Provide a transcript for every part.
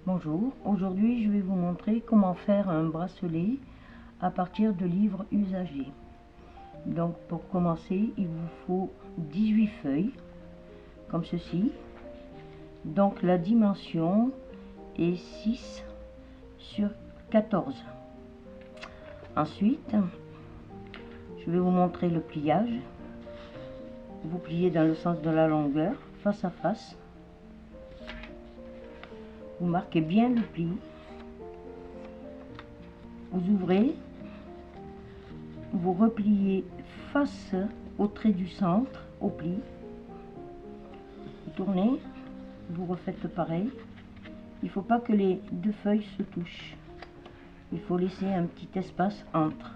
Bonjour, aujourd'hui je vais vous montrer comment faire un bracelet à partir de livres usagés. Donc pour commencer, il vous faut 18 feuilles, comme ceci. Donc la dimension est 6 sur 14. Ensuite, je vais vous montrer le pliage. Vous pliez dans le sens de la longueur, face à face. Vous marquez bien le pli. Vous ouvrez, vous repliez face au trait du centre, au pli. Vous tournez, vous refaites pareil. Il ne faut pas que les deux feuilles se touchent. Il faut laisser un petit espace entre.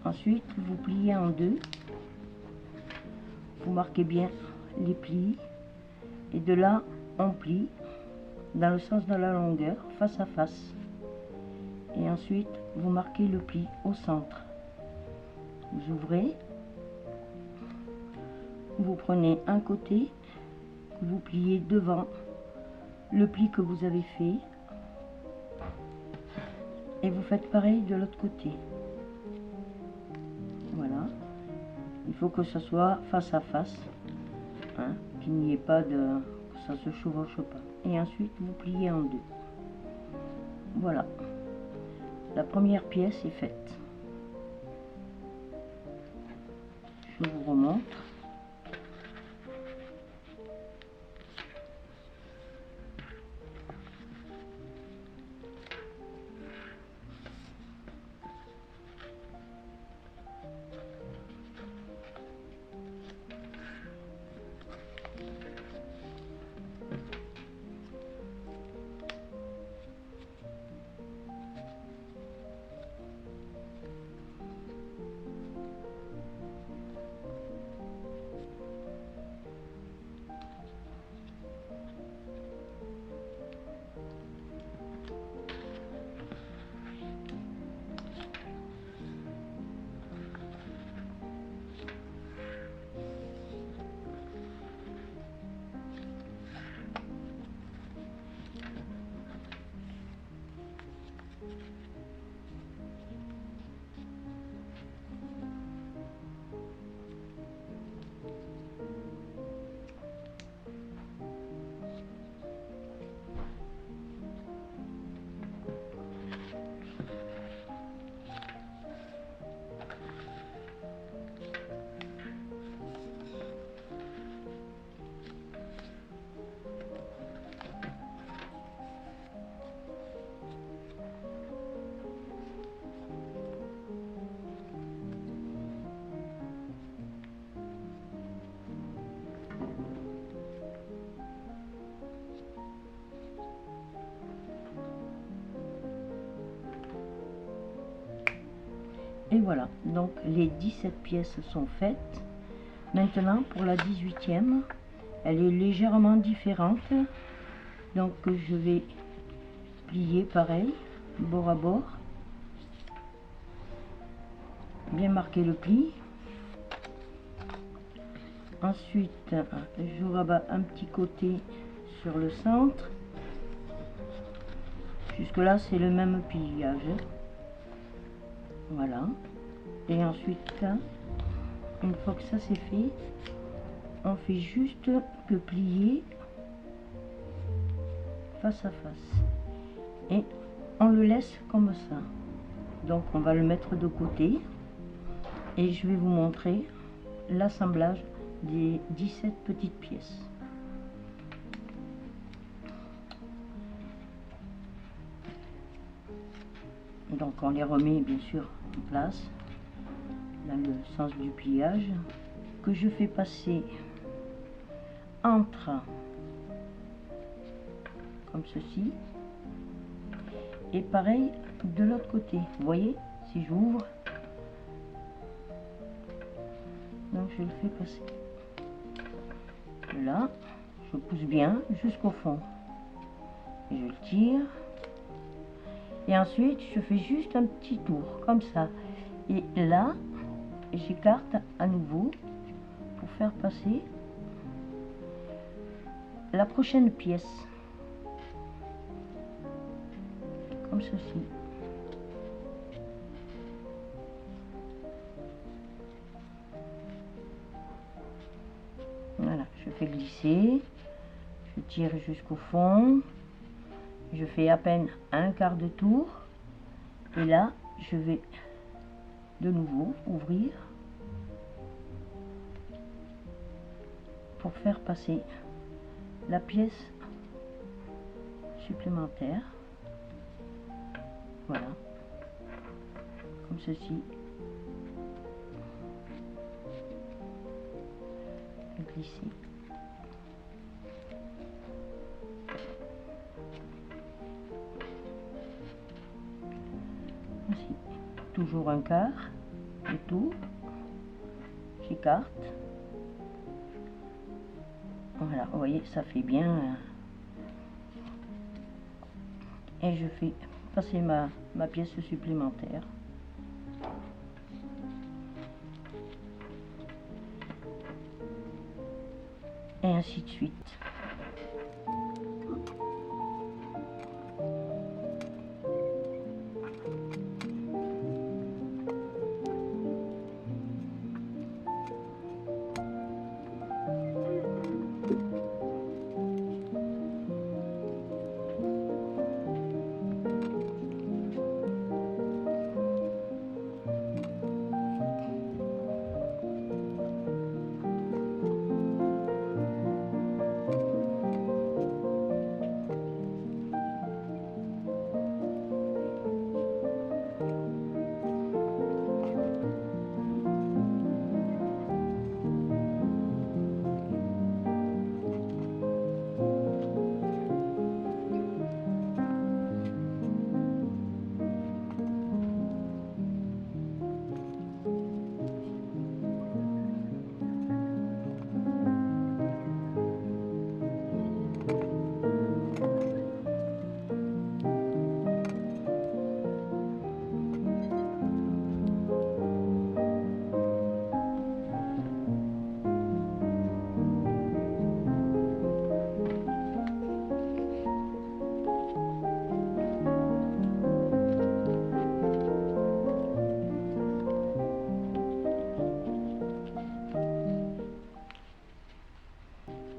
Ensuite, vous pliez en deux. Vous marquez bien les plis. Et de là, on plie dans le sens de la longueur, face à face. Et ensuite, vous marquez le pli au centre. Vous ouvrez. Vous prenez un côté, vous pliez devant le pli que vous avez fait. Et vous faites pareil de l'autre côté. Voilà. Il faut que ce soit face à face, hein, qu'il n'y ait pas de... que ça se chevauche pas. Et ensuite, vous pliez en deux. Voilà. La première pièce est faite. Je vous remontre. Et voilà, donc les 17 pièces sont faites. Maintenant pour la 18e, elle est légèrement différente. Donc je vais plier pareil, bord à bord. Bien marquer le pli. Ensuite, je rabats un petit côté sur le centre. Jusque là, c'est le même pliage. Voilà. Et ensuite, une fois que ça c'est fait, on fait juste que plier face à face. Et on le laisse comme ça. Donc on va le mettre de côté. Et je vais vous montrer l'assemblage des 17 petites pièces. Donc on les remet bien sûr en place dans le sens du pliage que je fais passer entre, comme ceci, et pareil de l'autre côté. Vous voyez, si j'ouvre, donc je le fais passer là, je pousse bien jusqu'au fond et je le tire. Et ensuite, je fais juste un petit tour, comme ça. Et là, j'écarte à nouveau pour faire passer la prochaine pièce. ceci. Voilà, je fais glisser, je tire jusqu'au fond, je fais à peine un quart de tour et là je vais de nouveau ouvrir pour faire passer la pièce supplémentaire. Voilà, comme ceci. Glisser. Ainsi, toujours un quart de tour, j'écarte. Voilà, vous voyez, ça fait bien. Et je fais passer ma pièce supplémentaire. Et ainsi de suite.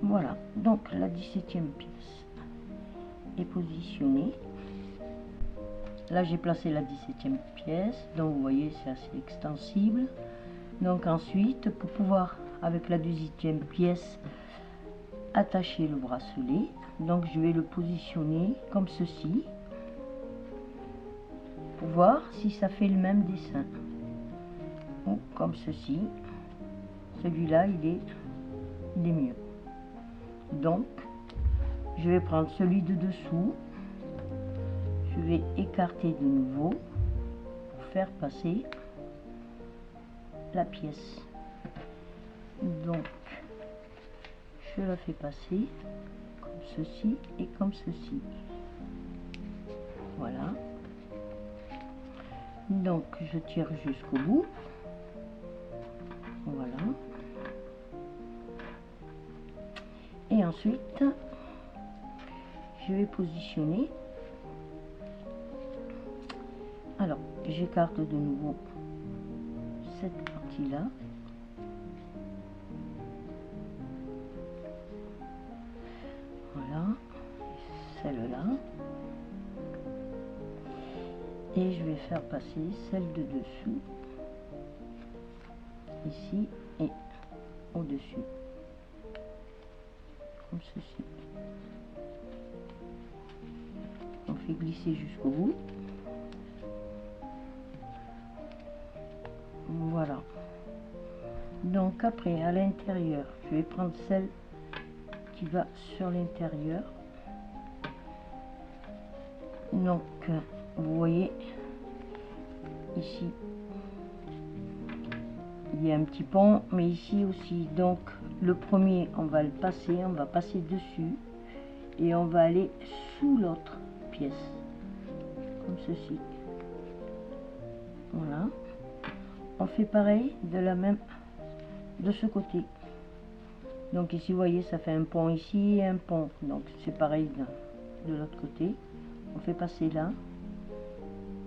Voilà, donc la 17e pièce est positionnée. Là j'ai placé la 17e pièce, donc vous voyez c'est assez extensible. Donc ensuite, pour pouvoir avec la 18e pièce attacher le bracelet, donc je vais le positionner comme ceci pour voir si ça fait le même dessin, ou comme ceci. Celui-là il est mieux. Donc je vais prendre celui de dessous, je vais écarter de nouveau pour faire passer la pièce. Donc je la fais passer comme ceci et comme ceci. Voilà, donc je tire jusqu'au bout. Voilà, et ensuite je vais positionner. Alors j'écarte de nouveau cette partie là, voilà, celle-là, et je vais faire passer celle de dessous ici et au-dessus, comme ceci. On fait glisser jusqu'au bout. Voilà, donc après à l'intérieur je vais prendre celle qui va sur l'intérieur. Donc vous voyez ici il y a un petit pont, mais ici aussi. Donc le premier on va le passer, on va passer dessus et on va aller sous l'autre pièce comme ceci. Voilà, on fait pareil de ce côté. Donc ici vous voyez ça fait un pont ici et un pont, donc c'est pareil de l'autre côté. On fait passer là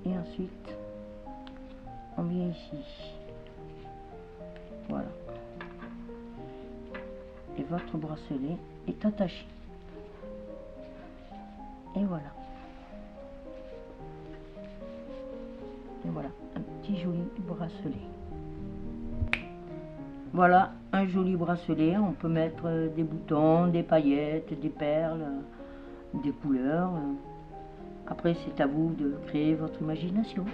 Et ensuite, on vient ici. Voilà. Et votre bracelet est attaché. Et voilà. Et voilà, un petit joli bracelet. Voilà, un joli bracelet. On peut mettre des boutons, des paillettes, des perles, des couleurs. Après, c'est à vous de créer votre imagination.